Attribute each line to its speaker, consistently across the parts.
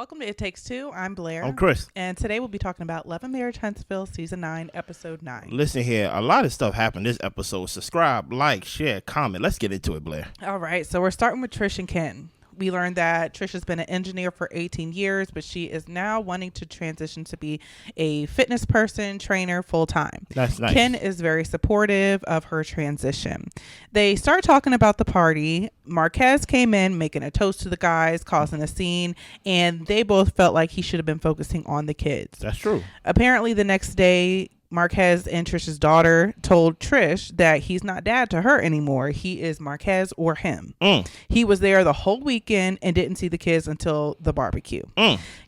Speaker 1: Welcome to It Takes Two. I'm Blair.
Speaker 2: I'm Chris.
Speaker 1: And today we'll be talking about Love and Marriage Huntsville Season 9, Episode 9.
Speaker 2: Listen here, a lot of stuff happened this episode. Subscribe, like, share, comment. Let's get into it, Blair.
Speaker 1: All right, so we're starting with Trish and Ken. We learned that Trish has been an engineer for 18 years, but she is now wanting to transition to be a fitness person, trainer, full-time.
Speaker 2: That's nice.
Speaker 1: Ken is very supportive of her transition. They start talking about the party. Marquez came in making a toast to the guys, causing a scene, and they both felt like he should have been focusing on the kids.
Speaker 2: That's true.
Speaker 1: Apparently, the next day, Marquez and Trish's daughter told Trish that he's not dad to her anymore. He is Marquez or him. He was there the whole weekend and didn't see the kids until the barbecue.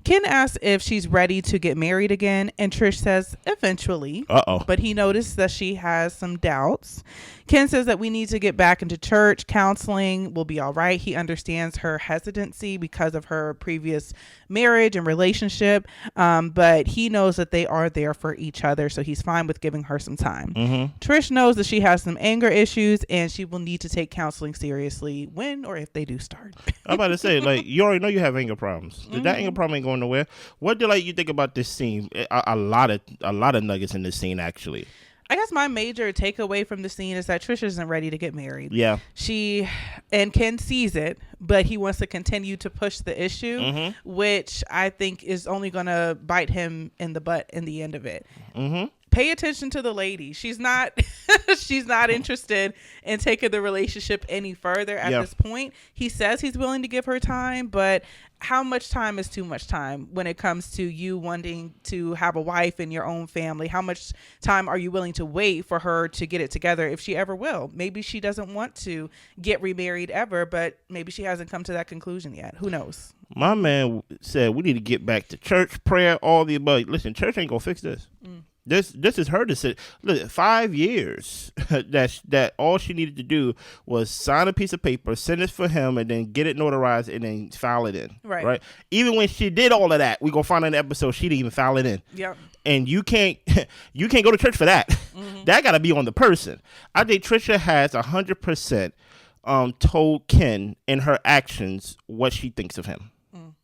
Speaker 1: Ken asks if she's ready to get married again, and Trish says eventually. But he noticed that she has some doubts. Ken says that we need to get back into church. Counseling will be all right. He understands her hesitancy because of her previous marriage and relationship, but he knows that they are there for each other, so he's fine with giving her some time. Trish knows that she has some anger issues, and she will need to take counseling seriously when or if they do start.
Speaker 2: I'm about to say, like, you already know you have anger problems. That anger problem ain't going nowhere. What do you think about this scene? A lot of nuggets in this scene, actually.
Speaker 1: I guess my major takeaway from the scene is that Trish isn't ready to get married.
Speaker 2: Yeah.
Speaker 1: And Ken sees it, but he wants to continue to push the issue, which I think is only going to bite him in the butt in the end of it. Pay attention to the lady. She's not she's not interested in taking the relationship any further at this point. He says he's willing to give her time, but how much time is too much time when it comes to you wanting to have a wife and your own family? How much time are you willing to wait for her to get it together, if she ever will? Maybe she doesn't want to get remarried ever, but maybe she hasn't come to that conclusion yet. Who knows? My
Speaker 2: man said we need to get back to church, prayer, all the above. Listen, church ain't gonna fix this. This is her decision. Look, 5 years that all she needed to do was sign a piece of paper, send it for him, and then get it notarized and then file it in. Right. Even when she did all of that, we gonna find in the episode she didn't even file it in.
Speaker 1: Yep.
Speaker 2: And you can't go to church for that. That got to be on the person. I think Tricia has 100% told Ken in her actions what she thinks of him.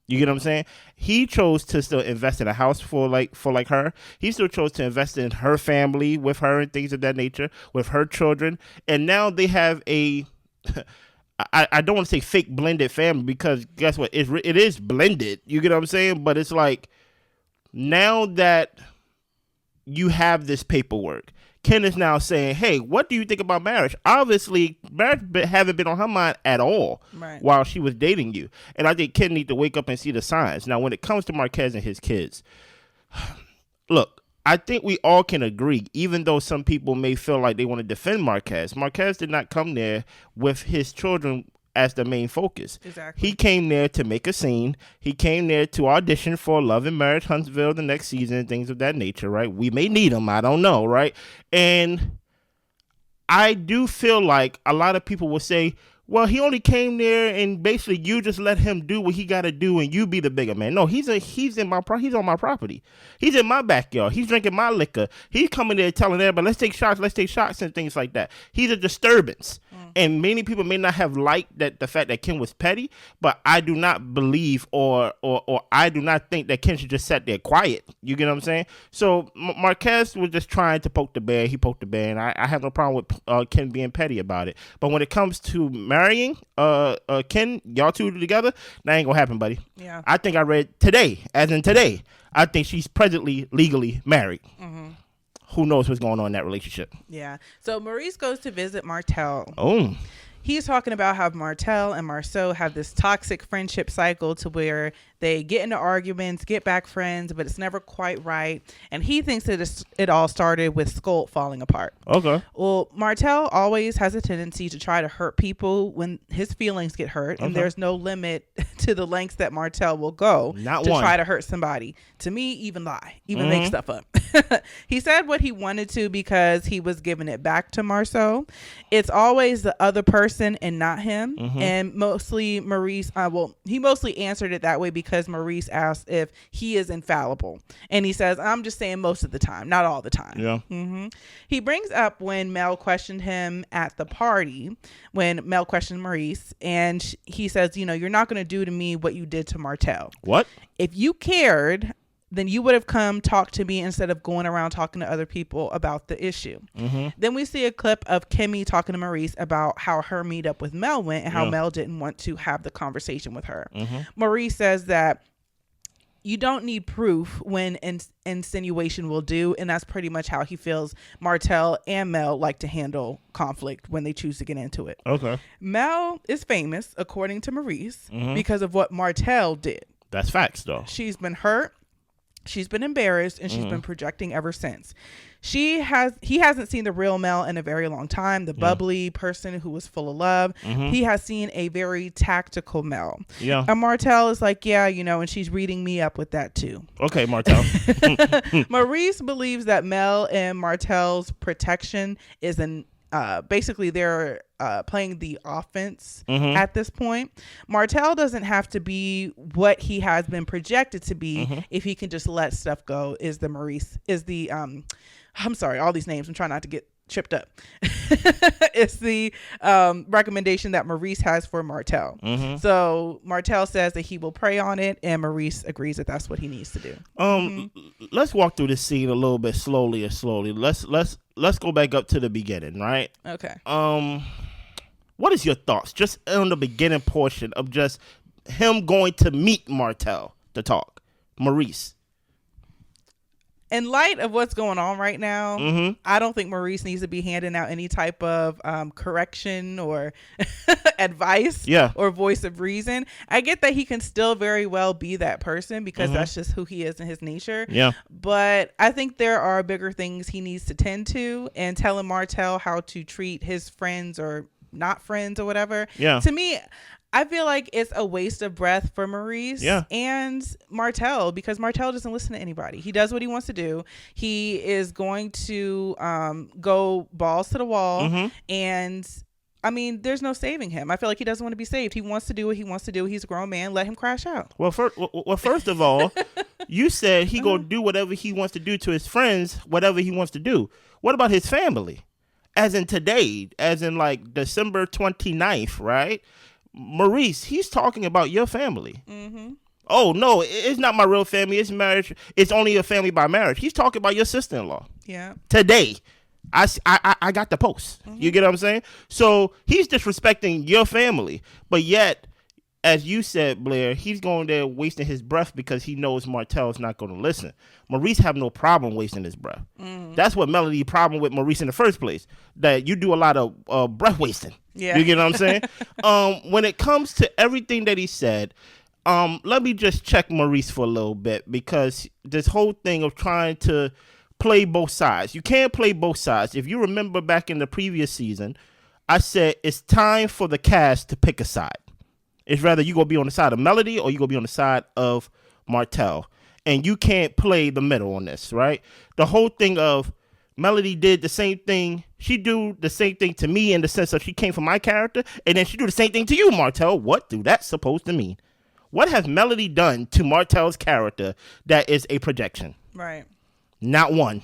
Speaker 2: You get what I'm saying? He chose to still invest in a house for her. He still chose to invest in her family with her and things of that nature, with her children. And now they have a, I don't want to say fake blended family, because guess what? It is blended. You get what I'm saying? But it's like, now that you have this paperwork, Ken is now saying, hey, what do you think about marriage? Obviously, marriage haven't been on her mind at all while she was dating you. And I think Ken needs to wake up and see the signs. Now, when it comes to Marquez and his kids, look, I think we all can agree, even though some people may feel like they want to defend Marquez did not come there with his children as the main focus. Exactly. He came there to make a scene. He came there to audition for Love and Marriage Huntsville the next season, things of that nature, right? We may need him. I don't know, right? And I do feel like a lot of people will say, well, he only came there and basically you just let him do what he got to do and you be the bigger man. No, he's on my property. He's in my backyard. He's drinking my liquor. He's coming there telling everybody, let's take shots and things like that. He's a disturbance. And many people may not have liked the fact that Ken was petty, but I do not believe or I do not think that Ken should just sit there quiet. You get what I'm saying? So Marquez was just trying to poke the bear. He poked the bear, and I have no problem with Ken being petty about it. But when it comes to marrying Ken, y'all two together, that ain't gonna happen, buddy. Yeah. I think I read today, I think she's presently legally married. Who knows what's going on in that relationship?
Speaker 1: Yeah. So Maurice goes to visit Martell.
Speaker 2: Oh.
Speaker 1: He's talking about how Martell and Marsau have this toxic friendship cycle to where they get into arguments, get back friends, but it's never quite right. And he thinks that it all started with Skull falling apart. Okay. Well, Martell always has a tendency to try to hurt people when his feelings get hurt. And there's no limit to the lengths that Martell will go try to hurt somebody. To me, even lie, even make stuff up. He said what he wanted to because he was giving it back to Marsau. It's always the other person and not him. And mostly Maurice, he mostly answered it that way because because Maurice asked if he is infallible. And he says, I'm just saying most of the time, not all the time.
Speaker 2: Yeah.
Speaker 1: He brings up when Mel questioned him at the party, when Mel questioned Maurice, and he says, you're not going to do to me what you did to Martell.
Speaker 2: What?
Speaker 1: If you cared, then you would have come talk to me instead of going around talking to other people about the issue. Then we see a clip of Kimmy talking to Maurice about how her meetup with Mel went and how Mel didn't want to have the conversation with her. Maurice says that you don't need proof when insinuation will do, and that's pretty much how he feels Martell and Mel like to handle conflict when they choose to get into it.
Speaker 2: Okay.
Speaker 1: Mel is famous, according to Maurice, because of what Martell did.
Speaker 2: That's facts, though.
Speaker 1: She's been hurt. She's been embarrassed, and she's been projecting ever since. He hasn't seen the real Mel in a very long time, the bubbly person who was full of love. He has seen a very tactical Mel.
Speaker 2: Yeah.
Speaker 1: And Martell is like, and she's reading me up with that too.
Speaker 2: Okay, Martell.
Speaker 1: Maurice believes that Mel and Martell's protection is basically they're playing the offense at this point. Martell doesn't have to be what he has been projected to be if he can just let stuff go. I'm sorry, all these names. I'm trying not to get tripped up. It's the recommendation that Maurice has for Martell. So Martell says that he will pray on it, and Maurice agrees that that's what he needs to do.
Speaker 2: Let's walk through this scene a little bit slowly. Let's go back up to the beginning, right?
Speaker 1: Okay.
Speaker 2: What is your thoughts just on the beginning portion of just him going to meet Martell to talk? Maurice.
Speaker 1: In light of what's going on right now, I don't think Maurice needs to be handing out any type of correction or advice or voice of reason. I get that he can still very well be that person because that's just who he is in his nature. Yeah. But I think there are bigger things he needs to tend to, and telling Martell how to treat his friends or not friends or whatever. Yeah. To me, I feel like it's a waste of breath for Maurice and Martell, because Martell doesn't listen to anybody. He does what he wants to do. He is going to go balls to the wall. And I mean, there's no saving him. I feel like he doesn't want to be saved. He wants to do what he wants to do. He's a grown man. Let him crash out.
Speaker 2: Well, first of all, you said he gonna do whatever he wants to do to his friends, whatever he wants to do. What about his family? As in today, as in like December 29th, right? Maurice, he's talking about your family. Oh, no, it's not my real family. It's marriage. It's only a family by marriage. He's talking about your sister-in-law. Yeah. Today. I got the post. You get what I'm saying? So he's disrespecting your family. But yet, as you said, Blair, he's going there wasting his breath because he knows Martell's not going to listen. Maurice have no problem wasting his breath. That's what Melody's problem with Maurice in the first place, that you do a lot of breath wasting. Yeah. You get what I'm saying? When it comes to everything that he said, let me just check Maurice for a little bit, because this whole thing of trying to play both sides. You can't play both sides. If you remember back in the previous season, I said it's time for the cast to pick a side. It's rather you going to be on the side of Melody or you going to be on the side of Martell. And you can't play the middle on this, right? The whole thing of Melody did the same thing. She do the same thing to me in the sense of she came from my character, and then she do the same thing to you, Martell. What do that supposed to mean? What has Melody done to Martell's character that is a projection? Right. Not one.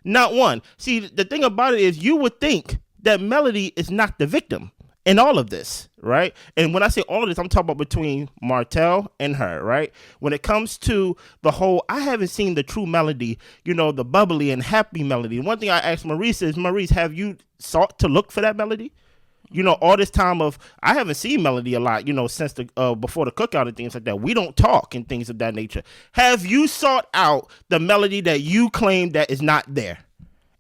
Speaker 2: Not one. See, the thing about it is you would think that Melody is not the victim in all of this, right? And when I say all of this, I'm talking about between Martell and her, right? When it comes to the whole, I haven't seen the true Melody, the bubbly and happy Melody. One thing I asked Maurice is, Maurice, have you sought to look for that Melody? All this time of, I haven't seen Melody a lot, since the before the cookout and things like that. We don't talk and things of that nature. Have you sought out the Melody that you claim that is not there?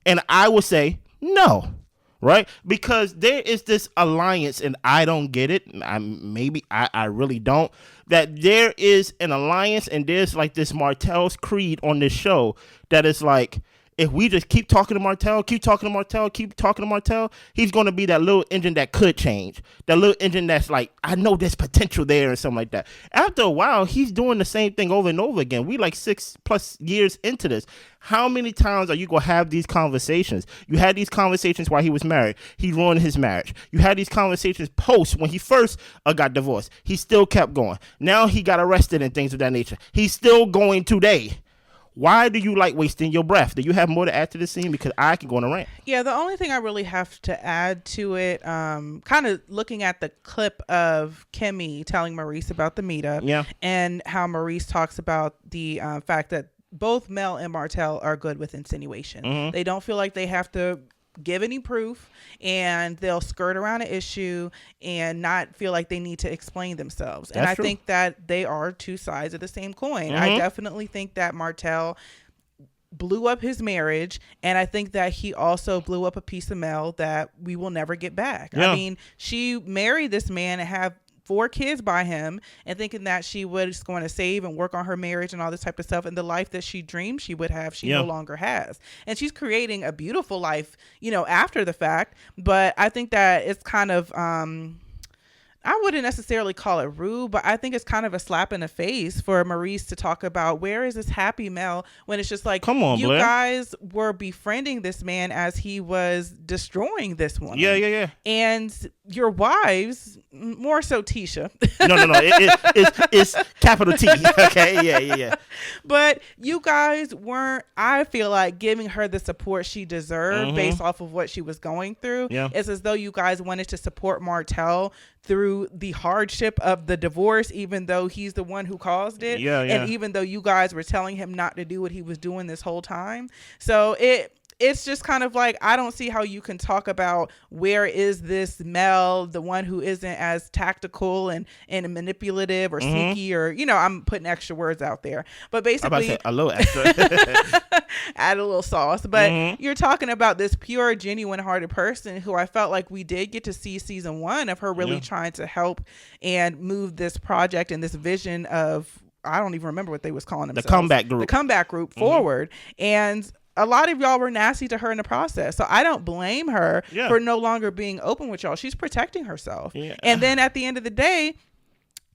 Speaker 2: And I would say no. Right? Because there is this alliance, and I don't get it. I really don't. That there is an alliance, and there's like this Martell's creed on this show that is like, if we just keep talking to Martell, keep talking to Martell, keep talking to Martell, he's going to be that little engine that could change. That little engine that's like, I know there's potential there and something like that. After a while, he's doing the same thing over and over again. We like 6+ years into this. How many times are you going to have these conversations? You had these conversations while he was married. He ruined his marriage. You had these conversations post when he first got divorced. He still kept going. Now he got arrested and things of that nature. He's still going today. Why do you like wasting your breath? Do you have more to add to this scene? Because I can go on a rant.
Speaker 1: Yeah, the only thing I really have to add to it, kind of looking at the clip of Kimmy telling Maurice about the meetup, and how Maurice talks about the fact that both Mel and Martell are good with insinuation. They don't feel like they have to give any proof, and they'll skirt around an issue and not feel like they need to explain themselves. That's and I true. Think that they are two sides of the same coin. I definitely think that Martell blew up his marriage, and I think that he also blew up a piece of Mel that we will never get back. I mean, she married this man and have 4 kids by him, and thinking that she was going to save and work on her marriage and all this type of stuff, and the life that she dreamed she would have, she no longer has. And she's creating a beautiful life, after the fact. But I think that it's kind of, I wouldn't necessarily call it rude, but I think it's kind of a slap in the face for Maurice to talk about where is this happy Mel when it's just like, come on, you Blair. Guys were befriending this man as he was destroying this woman. Yeah. And your wives, more so Tisha. No. It's capital T. Okay. Yeah. But you guys weren't, I feel like, giving her the support she deserved based off of what she was going through. Yeah. It's as though you guys wanted to support Martell through the hardship of the divorce, even though he's the one who caused it. Yeah. And even though you guys were telling him not to do what he was doing this whole time. So it's just kind of like, I don't see how you can talk about where is this Mel, the one who isn't as tactical and manipulative or sneaky, or, I'm putting extra words out there. But basically,
Speaker 2: a little extra.
Speaker 1: Add a little sauce. But you're talking about this pure, genuine hearted person who I felt like we did get to see season 1 of her really trying to help and move this project and this vision of, I don't even remember what they was calling themselves. The comeback group forward. And a lot of y'all were nasty to her in the process. So I don't blame her for no longer being open with y'all. She's protecting herself. Yeah. And then at the end of the day,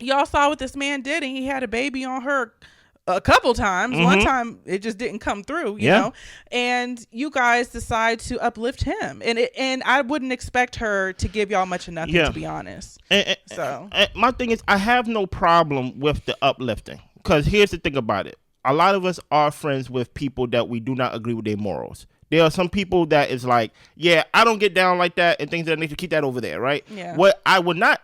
Speaker 1: y'all saw what this man did, and he had a baby on her a couple times. One time it just didn't come through, you know, and you guys decide to uplift him. And I wouldn't expect her to give y'all much of nothing, to be honest. And
Speaker 2: my thing is, I have no problem with the uplifting, because here's the thing about it. A lot of us are friends with people that we do not agree with their morals. There are some people that is like, yeah, I don't get down like that and things of that nature. Keep that over there, right? Yeah. What I would not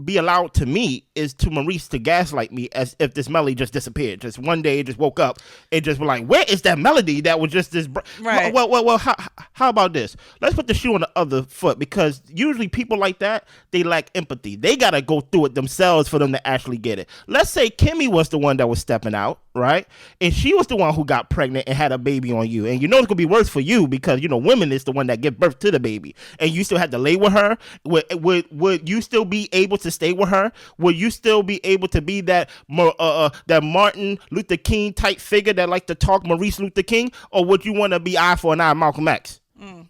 Speaker 2: be allowed to me is to Maurice to gaslight me as if this Melody just disappeared. Just one day it just woke up and just was like, where is that Melody that was just this? Right. Well, how about this? Let's put the shoe on the other foot, because usually people like that, they lack empathy. They got to go through it themselves for them to actually get it. Let's say Kimmy was the one that was stepping out, right? And she was the one who got pregnant and had a baby on you. And it's going to be worse for you because, women is the one that give birth to the baby. And you still had to lay with her. Would you still be able to stay with her? Will you still be able to be that Martin Luther King type figure that like to talk Maurice Luther King? Or would you want to be eye for an eye Malcolm X?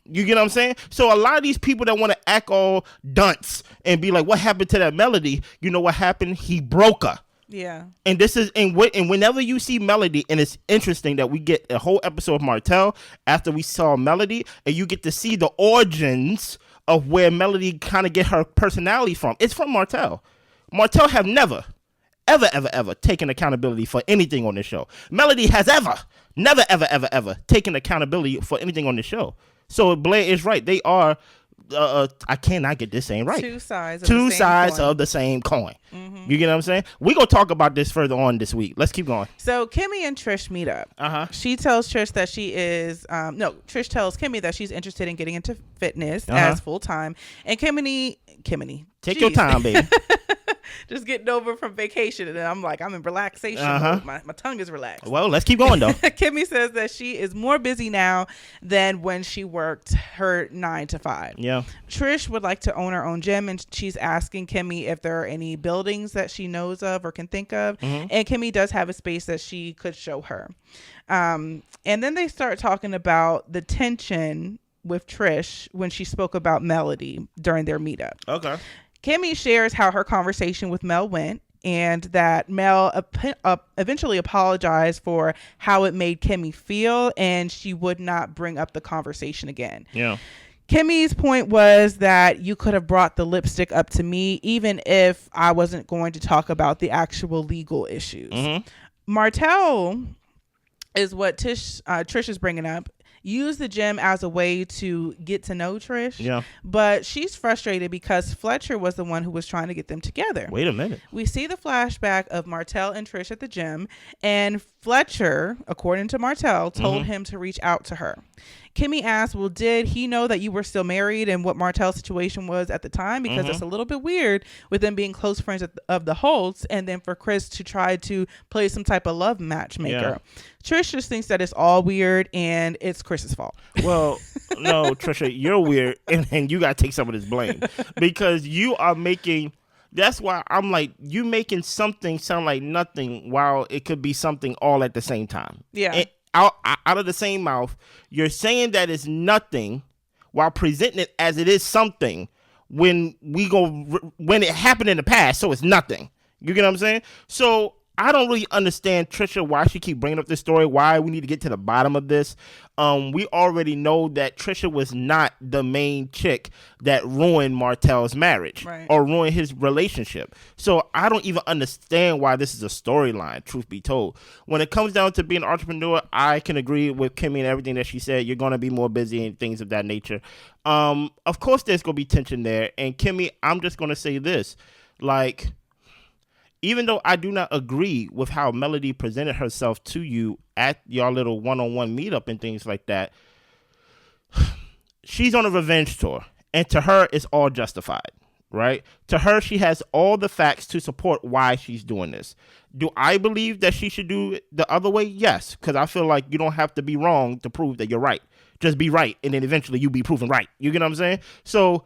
Speaker 2: You get what I'm saying? So a lot of these people that want to act all dunce and be like, what happened to that Melody? You know what happened? He broke her.
Speaker 1: Yeah.
Speaker 2: And this is and whenever you see Melody, and it's interesting that we get a whole episode of Martell after we saw Melody, and you get to see the origins of where Melody kind of get her personality from. It's from Martell. Martell have never, ever taken accountability for anything on this show. Melody has never taken accountability for anything on the show. So Blair is right. They are, I cannot get this saying right.
Speaker 1: Two sides
Speaker 2: of the same coin. You get what I'm saying? We're going to talk about this further on this week. Let's keep going.
Speaker 1: So Kimmy and Trish meet up. She tells Trish that she is, Trish tells Kimmy that she's interested in getting into fitness as full time. And Kimmy,
Speaker 2: take your time, baby.
Speaker 1: just getting over from vacation, and I'm like, I'm in relaxation mode. My tongue is relaxed.
Speaker 2: Well, let's keep going though.
Speaker 1: Kimmy says that she is more busy now than when she worked her 9 to 5.
Speaker 2: Yeah.
Speaker 1: Trish would like to own her own gym, and she's asking Kimmy if there are any buildings that she knows of or can think of. And Kimmy does have a space that she could show her. And then they start talking about the tension with Trish when she spoke about Melody during their meetup.
Speaker 2: Okay.
Speaker 1: Kimmy shares how her conversation with Mel went, and that Mel eventually apologized for how it made Kimmy feel, and she would not bring up the conversation again.
Speaker 2: Yeah.
Speaker 1: Kimmy's point was that you could have brought the lipstick up to me, even if I wasn't going to talk about the actual legal issues. Martell is what Trish is bringing up. Use the gym as a way to get to know Trish. Yeah. But she's frustrated because Fletcher was the one who was trying to get them together.
Speaker 2: Wait a minute.
Speaker 1: We see the flashback of Martell and Trish at the gym, and Fletcher, according to Martell, told him to reach out to her. Kimmy asked, well, did he know that you were still married and what Martell's situation was at the time? Because it's a little bit weird with them being close friends of the Holts, and then for Chris to try to play some type of love matchmaker. Yeah. Trish just thinks that it's all weird and it's Chris's fault.
Speaker 2: Well, no, Trisha, you're weird, and you got to take some of this blame because you are making... That's why I'm like, you making something sound like nothing while it could be something all at the same time.
Speaker 1: Yeah.
Speaker 2: And out of the same mouth, you're saying that it's nothing while presenting it as it is something when it happened in the past, so it's nothing. You get what I'm saying? So I don't really understand Tricia why she keep bringing up this story, why we need to get to the bottom of this. We already know that Tricia was not the main chick that ruined Martell's marriage or ruined his relationship. So I don't even understand why this is a storyline, truth be told. When it comes down to being an entrepreneur, I can agree with Kimmy and everything that she said. You're going to be more busy and things of that nature. Of course, there's going to be tension there. And Kimmy, I'm just going to say this, like... Even though I do not agree with how Melody presented herself to you at your little one-on-one meetup and things like that, she's on a revenge tour. And to her, it's all justified, right? To her, she has all the facts to support why she's doing this. Do I believe that she should do it the other way? Yes, because I feel like you don't have to be wrong to prove that you're right. Just be right, and then eventually you be proven right. You get what I'm saying? So...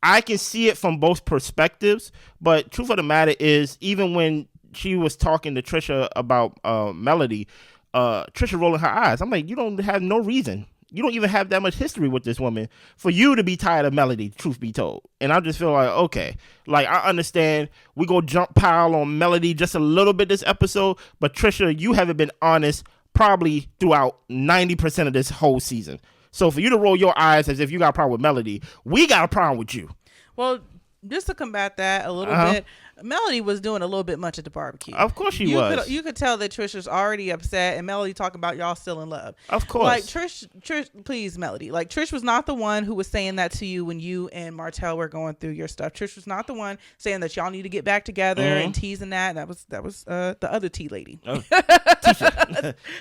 Speaker 2: I can see it from both perspectives, but truth of the matter is, even when she was talking to Tricia about Melody, Tricia rolling her eyes. I'm like, you don't have no reason. You don't even have that much history with this woman for you to be tired of Melody, truth be told. And I just feel like, okay, like I understand we go jump pile on Melody just a little bit this episode, but Tricia, you haven't been honest probably throughout 90% of this whole season. So for you to roll your eyes as if you got a problem with Melody, we got a problem with you.
Speaker 1: Well, just to combat that a little bit, Melody was doing a little bit much at the barbecue.
Speaker 2: Of course she was.
Speaker 1: You could tell that Trish was already upset, and Melody talking about y'all still in love.
Speaker 2: Of course.
Speaker 1: Like, Trish, please, Melody. Like, Trish was not the one who was saying that to you when you and Martell were going through your stuff. Trish was not the one saying that y'all need to get back together and teasing that. That was the other tea lady. Oh,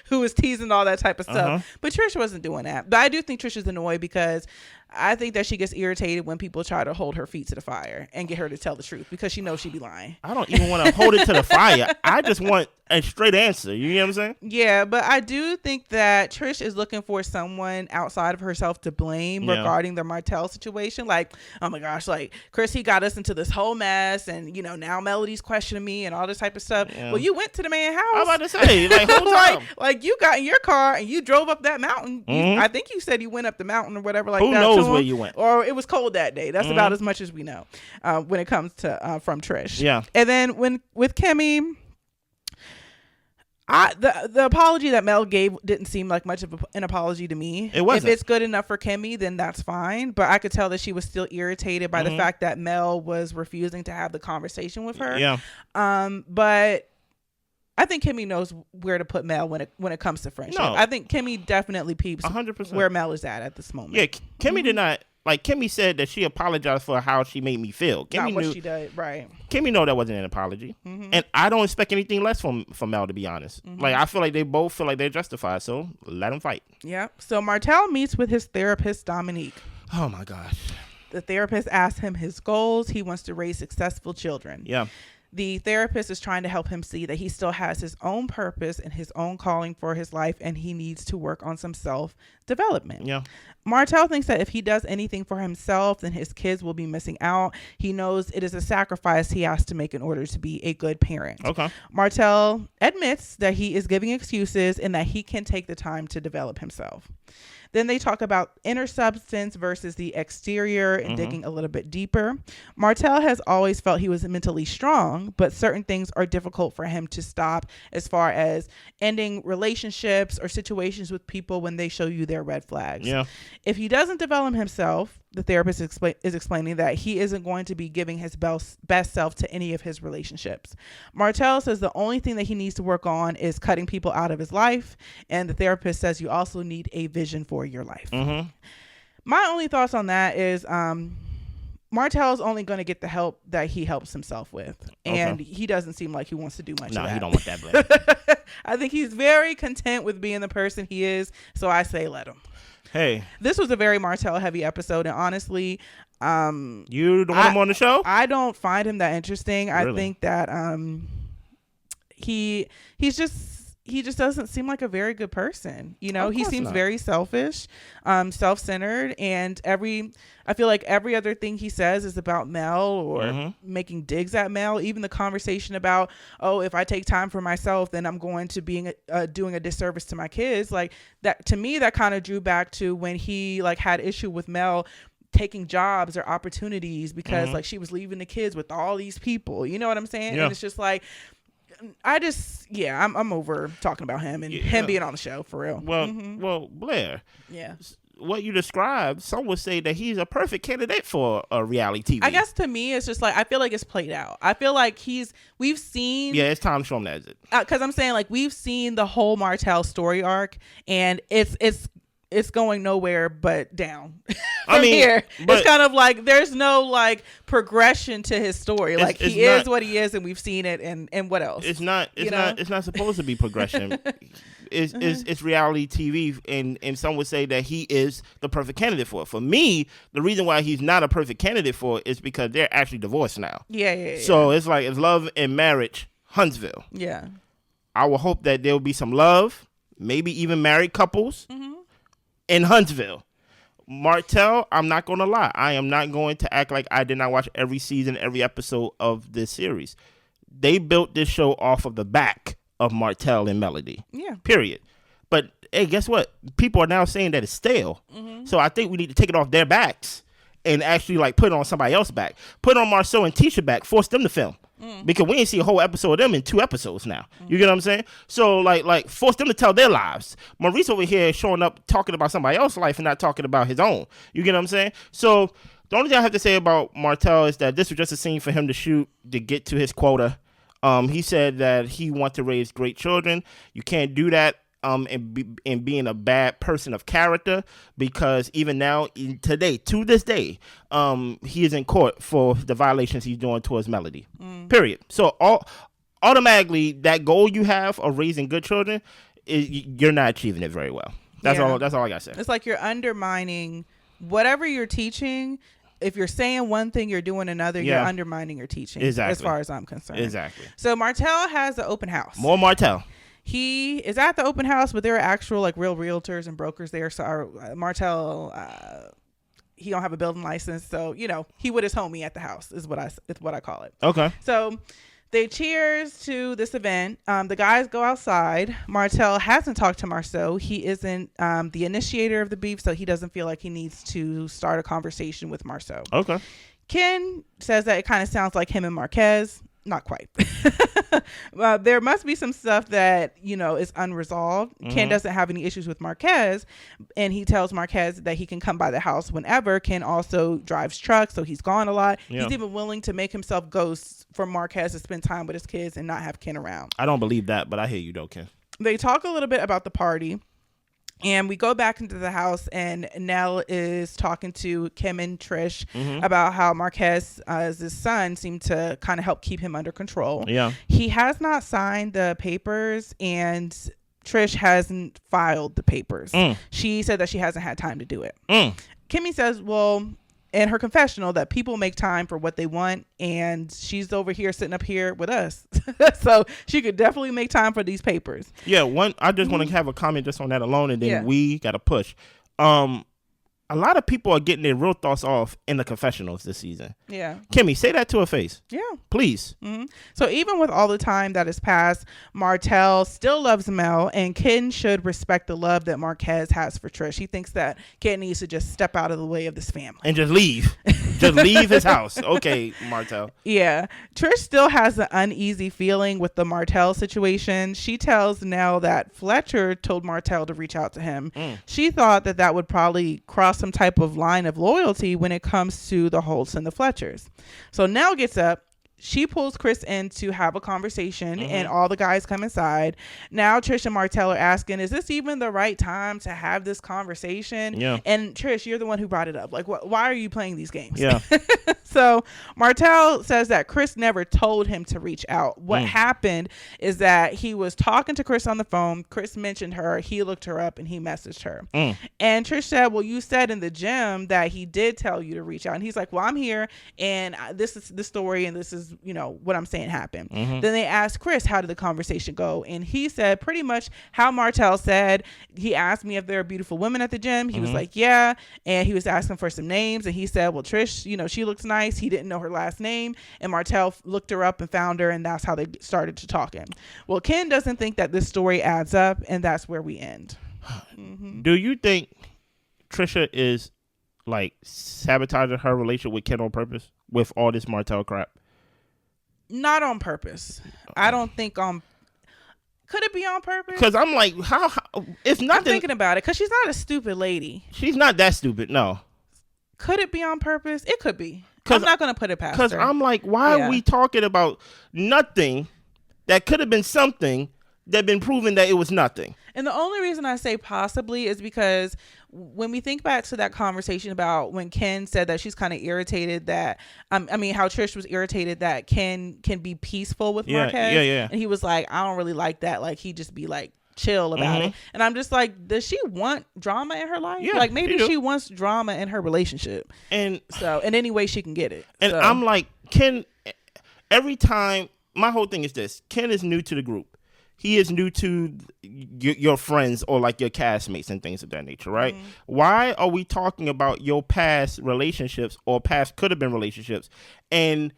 Speaker 1: who was teasing all that type of stuff. But Trish wasn't doing that. But I do think Trish is annoyed because I think that she gets irritated when people try to hold her feet to the fire and get her to tell the truth because she knows she be lying.
Speaker 2: I don't even want to hold it to the fire. I just want a straight answer. You know what I'm saying?
Speaker 1: Yeah, but I do think that Trish is looking for someone outside of herself to blame regarding the Martell situation. Like, oh my gosh, like Chris, he got us into this whole mess, and you know now Melody's questioning me and all this type of stuff. Yeah. Well, you went to the man's house.
Speaker 2: I'm about to say, like, hold on.
Speaker 1: like you got in your car and you drove up that mountain. I think you said you went up the mountain or whatever. Like,
Speaker 2: who
Speaker 1: that
Speaker 2: knows where you went?
Speaker 1: Or it was cold that day. That's about as much as we know when it comes to from Trish.
Speaker 2: Yeah.
Speaker 1: And then with Kimmy, the apology that Mel gave didn't seem like much of an apology to me.
Speaker 2: It wasn't.
Speaker 1: If it's good enough for Kimmy, then that's fine. But I could tell that she was still irritated by the fact that Mel was refusing to have the conversation with her.
Speaker 2: Yeah.
Speaker 1: But I think Kimmy knows where to put Mel when it comes to friendship. No. I think Kimmy definitely peeps 100% where Mel is at this moment.
Speaker 2: Yeah, Kimmy did not. Like, Kimmy said that she apologized for how she made me feel.
Speaker 1: Kimmy Not what she did, right.
Speaker 2: Kimmy know that wasn't an apology. And I don't expect anything less from Mel, to be honest. Like, I feel like they both feel like they're justified, so let them fight.
Speaker 1: Yeah. So Martell meets with his therapist, Dominique.
Speaker 2: Oh, my gosh.
Speaker 1: The therapist asks him his goals. He wants to raise successful children.
Speaker 2: Yeah.
Speaker 1: The therapist is trying to help him see that he still has his own purpose and his own calling for his life, and he needs to work on some self-development.
Speaker 2: Yeah.
Speaker 1: Martell thinks that if he does anything for himself, then his kids will be missing out. He knows it is a sacrifice he has to make in order to be a good parent.
Speaker 2: Okay.
Speaker 1: Martell admits that he is giving excuses and that he can take the time to develop himself. Then they talk about inner substance versus the exterior and digging a little bit deeper. Martell has always felt he was mentally strong, but certain things are difficult for him to stop, as far as ending relationships or situations with people when they show you their red flags.
Speaker 2: Yeah.
Speaker 1: If he doesn't develop himself, the therapist is explaining that he isn't going to be giving his best self to any of his relationships. Martell says the only thing that he needs to work on is cutting people out of his life. And the therapist says you also need a vision for your life. My only thoughts on that is Martell's only going to get the help that he helps himself with. And he doesn't seem like he wants to do much of that.
Speaker 2: No, he don't want that blame.
Speaker 1: I think he's very content with being the person he is. So I say let him.
Speaker 2: Hey,
Speaker 1: this was a very Martell heavy episode, and honestly,
Speaker 2: you don't want him on the show?
Speaker 1: I don't find him that interesting.
Speaker 2: Really?
Speaker 1: I think that he just doesn't seem like a very good person. You know, he seems
Speaker 2: not.
Speaker 1: very selfish, self-centered, and I feel like every other thing he says is about Mel or making digs at Mel. Even the conversation about, oh, if I take time for myself, then I'm going to be doing a disservice to my kids. Like that, to me, that kind of drew back to when he like had issue with Mel taking jobs or opportunities because like she was leaving the kids with all these people. You know what I'm saying?
Speaker 2: Yeah.
Speaker 1: And it's just like, I'm over talking about him and him being on the show for real.
Speaker 2: Well, Blair.
Speaker 1: Yeah.
Speaker 2: What you described, some would say that he's a perfect candidate for a reality TV.
Speaker 1: I guess to me, it's just like, I feel like it's played out. I feel like we've seen.
Speaker 2: Yeah, it's time to show him that.
Speaker 1: Because I'm saying like we've seen the whole Martell story arc, and it's going nowhere but down. From here, it's kind of like there's no like progression to his story. Like he is what he is, and we've seen it. And what else?
Speaker 2: It's not supposed to be progression. It's reality TV, and some would say that he is the perfect candidate for it. For me, the reason why he's not a perfect candidate for it is because they're actually divorced now.
Speaker 1: Yeah.
Speaker 2: So it's like it's Love and Marriage, Huntsville.
Speaker 1: Yeah.
Speaker 2: I will hope that there will be some love, maybe even married couples in Huntsville. Martell, I'm not going to lie. I am not going to act like I did not watch every season, every episode of this series. They built this show off of the back of Martell and Melody.
Speaker 1: Yeah.
Speaker 2: Period. But, hey, guess what? People are now saying that it's stale. So I think we need to take it off their backs and actually, like, put it on somebody else's back. Put it on Marsau and Tisha back. Force them to film. Because we ain't see a whole episode of them in 2 episodes now. You get what I'm saying? So, like force them to tell their lives. Maurice over here showing up talking about somebody else's life and not talking about his own. You get what I'm saying? So, the only thing I have to say about Martell is that this was just a scene for him to shoot to get to his quota. He said that he wants to raise great children. You can't do that and being a bad person of character, because even now, to this day, he is in court for the violations he's doing towards Melody. Period. So automatically, that goal you have of raising good children, you're not achieving it very well. That's all I gotta say.
Speaker 1: It's like you're undermining whatever you're teaching. If you're saying one thing, you're doing another, you're undermining your teaching.
Speaker 2: Exactly.
Speaker 1: As far as I'm concerned.
Speaker 2: Exactly.
Speaker 1: So Martell has an open house.
Speaker 2: More Martell.
Speaker 1: He is at the open house, but there are actual like real realtors and brokers there. So Martell, he don't have a building license, so you know he with his homie at the house is what I call it.
Speaker 2: Okay.
Speaker 1: So they cheers to this event. The guys go outside. Martell hasn't talked to Marsau. He isn't the initiator of the beef, so he doesn't feel like he needs to start a conversation with Marsau.
Speaker 2: Okay.
Speaker 1: Ken says that it kind of sounds like him and Marquez. Not quite. There must be some stuff that, is unresolved. Ken doesn't have any issues with Marquez, and he tells Marquez that he can come by the house whenever. Ken also drives trucks, so he's gone a lot. Yeah. He's even willing to make himself ghost for Marquez to spend time with his kids and not have Ken around.
Speaker 2: I don't believe that, but I hear you though, Ken.
Speaker 1: They talk a little bit about the party. And we go back into the house, and Nell is talking to Kim and Trish about how Marquez's son seemed to kind of help keep him under control. Yeah. He has not signed the papers, and Trish hasn't filed the papers. She said that she hasn't had time to do it. Kimmy says, well, in her confessional that people make time for what they want, and she's over here sitting up here with us. So she could definitely make time for these papers.
Speaker 2: Yeah, I just want to have a comment just on that alone, and then we got to push. A lot of people are getting their real thoughts off in the confessionals this season.
Speaker 1: Yeah.
Speaker 2: Kimmy, say that to her face.
Speaker 1: Yeah.
Speaker 2: Please.
Speaker 1: Mm-hmm. So even with all the time that has passed, Martell still loves Mel, and Ken should respect the love that Marquez has for Trish. He thinks that Ken needs to just step out of the way of this family.
Speaker 2: And just leave. Just leave his house. Okay, Martell.
Speaker 1: Yeah. Trish still has an uneasy feeling with the Martell situation. She tells Nell that Fletcher told Martell to reach out to him. She thought that would probably cross some type of line of loyalty when it comes to the Holts and the Fletchers. So Nell gets up. She pulls Chris in to have a conversation, and all the guys come inside. Now Trish and Martell are asking, is this even the right time to have this conversation?
Speaker 2: Yeah.
Speaker 1: And Trish, you're the one who brought it up. Like, why are you playing these games?
Speaker 2: Yeah.
Speaker 1: So Martell says that Chris never told him to reach out. What happened is that he was talking to Chris on the phone. Chris mentioned her. He looked her up and he messaged her. And Trish said, well, you said in the gym that he did tell you to reach out. And he's like, well, I'm here, and this is the story, and this is, you know, what I'm saying happened. Then they asked Chris, how did the conversation go? And he said pretty much how Martell said. He asked me if there are beautiful women at the gym. He was like, yeah. And he was asking for some names, and he said, well, Trish, you know, she looks nice. He didn't know her last name, and Martell looked her up and found her, and that's how they started to talking. Well, Ken doesn't think that this story adds up, and that's where we end.
Speaker 2: Do you think Tricia is like sabotaging her relationship with Ken on purpose with all this Martell crap?
Speaker 1: Not on purpose. I don't think could it be on purpose?
Speaker 2: Because I'm like, how it's nothing.
Speaker 1: I'm thinking about it, because she's not a stupid lady.
Speaker 2: She's not that stupid, no.
Speaker 1: Could it be on purpose? It could be. I'm not going to put it past her.
Speaker 2: Because I'm like, why are we talking about nothing that could have been something that been proven that it was nothing?
Speaker 1: And the only reason I say possibly is because when we think back to that conversation about when Ken said that she's kind of irritated that, how Trish was irritated that Ken can be peaceful with Marquez.
Speaker 2: Yeah.
Speaker 1: And he was like, I don't really like that. Like, he just be like, chill about it. And I'm just like, does she want drama in her life?
Speaker 2: Yeah,
Speaker 1: like, maybe she wants drama in her relationship, and so in any way she can get it.
Speaker 2: And so I'm like, Ken, every time, my whole thing is this: Ken is new to the group. He is new to your friends or like your castmates and things of that nature, right? Why are we talking about your past relationships or past could have been relationships? And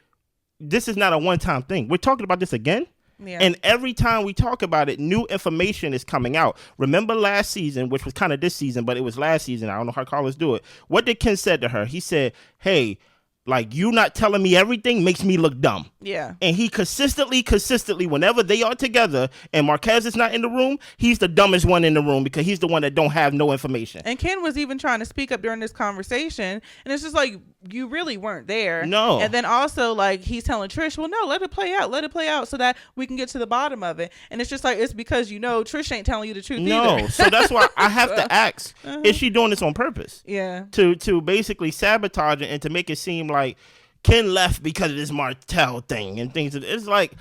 Speaker 2: this is not a one-time thing. We're talking about this again. Yeah. And every time we talk about it, new information is coming out. Remember last season, which was kind of this season, but it was last season. I don't know how callers do it. What did Ken said to her? He said, hey, like, you not telling me everything makes me look dumb. Yeah. And he consistently, whenever they are together and Marquez is not in the room, he's the dumbest one in the room because he's the one that don't have no information.
Speaker 1: And Ken was even trying to speak up during this conversation, and it's just like, you really weren't there.
Speaker 2: No.
Speaker 1: And then also, like, he's telling Trish, well, no, let it play out so that we can get to the bottom of it. And it's just like, it's because, you know, Trish ain't telling you the truth either.
Speaker 2: No. So that's why I have to ask, is she doing this on purpose?
Speaker 1: Yeah.
Speaker 2: To basically sabotage it and to make it seem like Ken left because of this Martell thing and things. It's like,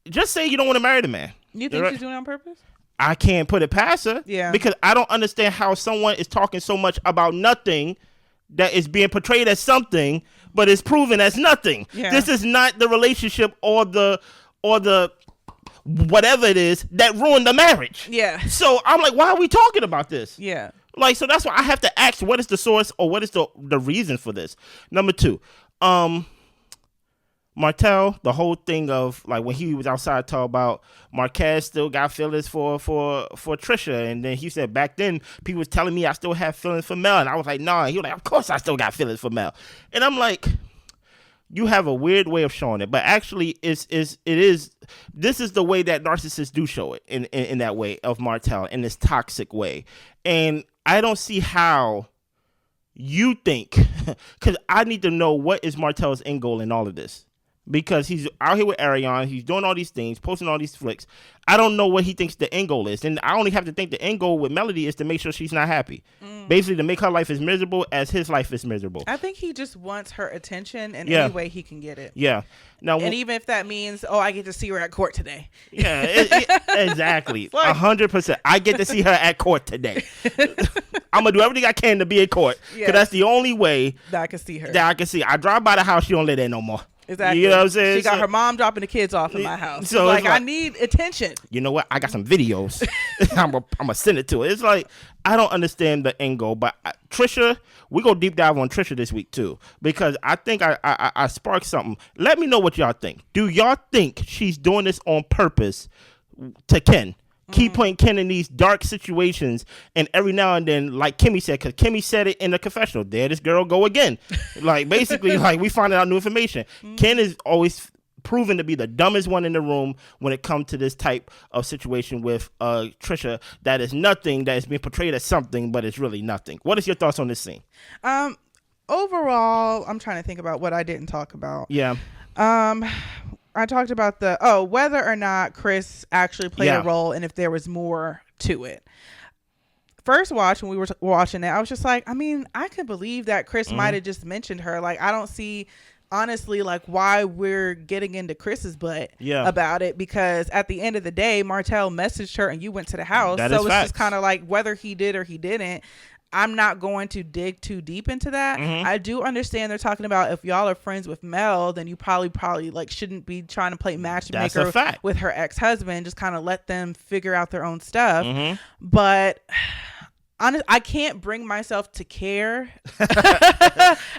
Speaker 2: just say you don't want to marry the man.
Speaker 1: You think she's doing it on purpose?
Speaker 2: I can't put it past her.
Speaker 1: Yeah.
Speaker 2: Because I don't understand how someone is talking so much about nothing that is being portrayed as something, but is proven as nothing. Yeah. This is not the relationship or the whatever it is that ruined the marriage. Yeah. So I'm like, why are we talking about this? Yeah. Like, so that's why I have to ask, what is the source or what is the reason for this? Number 2, Martell, the whole thing of like when he was outside talking about Marquez still got feelings for Tricia, and then he said back then people was telling me I still have feelings for Mel, and I was like, nah. He was like, of course I still got feelings for Mel, and I'm like, you have a weird way of showing it, but actually this is the way that narcissists do show it in that way of Martell, in this toxic way, and I don't see how you think, because I need to know what is Martell's end goal in all of this. Because he's out here with Ariane, he's doing all these things, posting all these flicks. I don't know what he thinks the end goal is. And I only have to think the end goal with Melody is to make sure she's not happy. Basically, to make her life as miserable as his life is miserable.
Speaker 1: I think he just wants her attention in any way he can get it.
Speaker 2: Yeah. Now,
Speaker 1: and even if that means, I get to see her at court today.
Speaker 2: Yeah, exactly. 100%. I get to see her at court today. I'm gonna do everything I can to be in court because that's the only way
Speaker 1: that I can see her.
Speaker 2: That I can see. I drive by the house, she don't live there no more.
Speaker 1: Exactly.
Speaker 2: You know what I'm saying?
Speaker 1: She got her mom dropping the kids off in my house.
Speaker 2: So
Speaker 1: like, I need attention.
Speaker 2: You know what? I got some videos. I'm gonna send it to her. It's like I don't understand the end goal, but Tricia, we go deep dive on Tricia this week too because I think I sparked something. Let me know what y'all think. Do y'all think she's doing this on purpose to Ken? Keep putting Ken in these dark situations, and every now and then, like Kimmy said, because Kimmy said it in the confessional, there this girl go again. Like, basically, like, we find out new information. Ken is always proven to be the dumbest one in the room when it comes to this type of situation with Tricia that is nothing, that is being portrayed as something, but it's really nothing. What is your thoughts on this scene?
Speaker 1: Overall, I'm trying to think about what I didn't talk about.
Speaker 2: Yeah.
Speaker 1: I talked about whether or not Chris actually played a role and if there was more to it. First watch, when we were watching it, I was just like, I mean, I could believe that Chris might have just mentioned her. Like, I don't see, honestly, like why we're getting into Chris's butt about it, because at the end of the day, Martell messaged her and you went to the house. So it's just kind of like whether he did or he didn't. I'm not going to dig too deep into that. I do understand they're talking about if y'all are friends with Mel, then you probably like shouldn't be trying to play matchmaker with her ex-husband. Just kind of let them figure out their own stuff. But I can't bring myself to care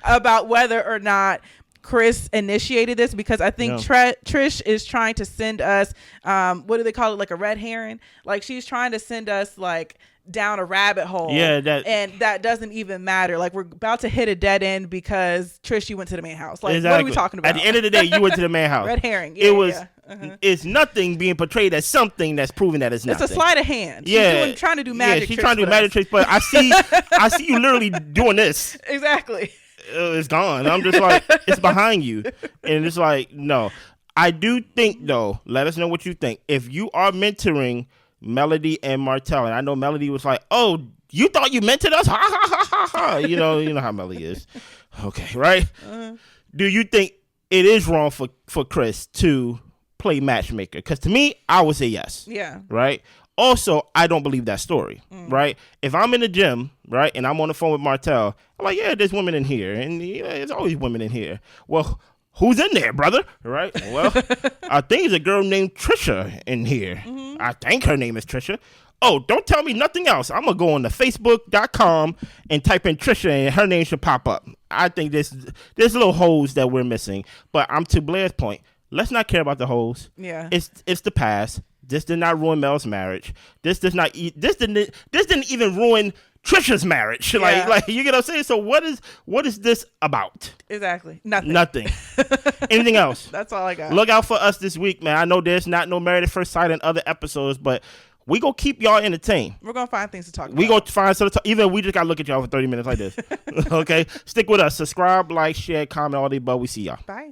Speaker 1: about whether or not Chris initiated this, because I think Trish is trying to send us what do they call it, like a red herring. Like, she's trying to send us like down a rabbit hole, and that doesn't even matter. Like, we're about to hit a dead end because Trish, you went to the main house. Like, what are we talking about?
Speaker 2: At the end of the day, you went to the main house.
Speaker 1: Red herring.
Speaker 2: It's nothing being portrayed as something that's proven that it's nothing.
Speaker 1: It's a sleight of hand. She's trying to do magic.
Speaker 2: She's trying to do magic tricks, but I see you literally doing this.
Speaker 1: Exactly.
Speaker 2: It's gone. I'm just like, it's behind you, and it's like, no. I do think though. Let us know what you think. If you are mentoring Melody and Martell, and I know Melody was like, "Oh, you thought you mentored us?" Ha ha ha ha ha. You know how Melody is. Okay, right? Do you think it is wrong for Chris to play matchmaker? Because to me, I would say yes.
Speaker 1: Yeah.
Speaker 2: Right. Also, I don't believe that story. Right. If I'm in the gym, right, and I'm on the phone with Martell, I'm like, yeah, there's women in here, and there's always women in here. Well, who's in there, brother? Right. Well, I think there's a girl named Tricia in here. I think her name is Tricia. Oh, don't tell me nothing else. I'm going to go on to facebook.com and type in Tricia, and her name should pop up. I think there's little holes that we're missing. But I'm to Blair's point. Let's not care about the holes. Yeah. It's the past. This did not ruin Mel's marriage. This didn't even ruin Tricia's marriage.
Speaker 1: Yeah.
Speaker 2: Like you get what I'm saying? So what is this about?
Speaker 1: Exactly. Nothing.
Speaker 2: Anything else?
Speaker 1: That's all I got.
Speaker 2: Look out for us this week, man. I know there's not no Married at First Sight in other episodes, but we gonna keep y'all entertained.
Speaker 1: We're gonna find things to talk about.
Speaker 2: We gonna find something to talk. Even we just gotta look at y'all for 30 minutes like this. Okay? Stick with us. Subscribe, like, share, comment, all the above. We see y'all.
Speaker 1: Bye.